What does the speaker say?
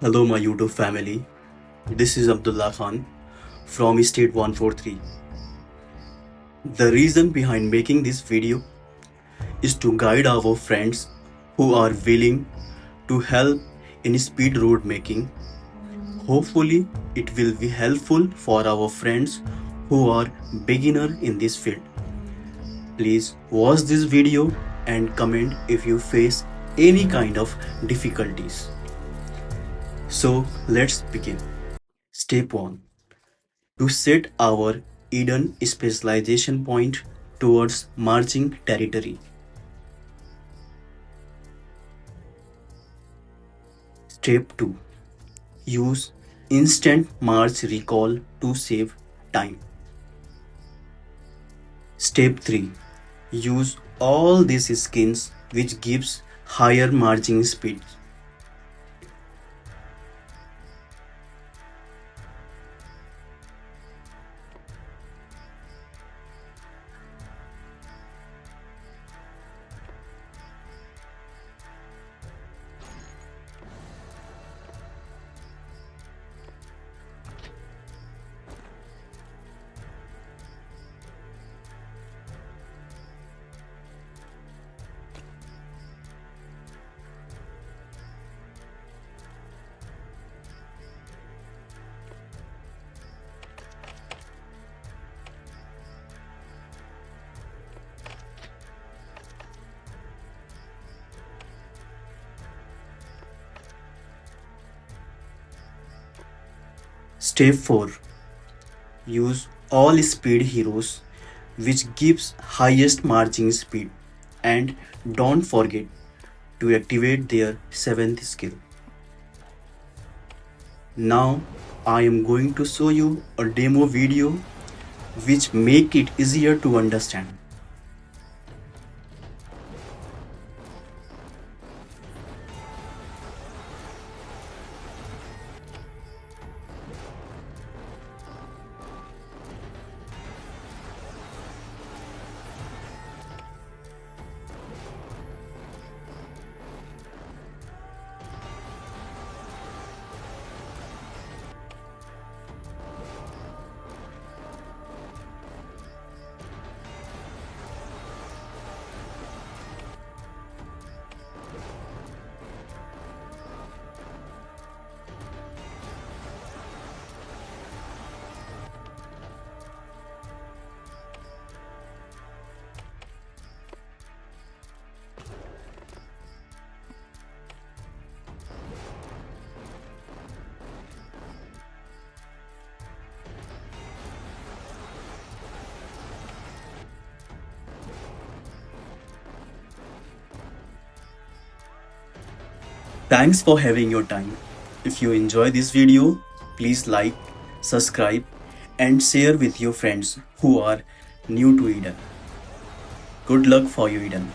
Hello, my YouTube family. This is Abdullah Khan from State 143. The reason behind making this video is to guide our friends who are willing to help in speed road making. Hopefully, it will be helpful for our friends who are beginner in this field. Please watch this video and comment if you face any kind of difficulties. So let's begin. Step 1. To set our Eden specialization point towards marching territory. Step 2. Use instant march recall to save time. Step 3. Use all these skins which gives higher marching speed. Step 4. Use all speed heroes which gives highest marching speed, and don't forget to activate their 7th skill. Now I am going to show you a demo video which make it easier to understand. Thanks for having your time. If you enjoy this video, please like, subscribe and share with your friends who are new to Eden. Good luck for you, Eden.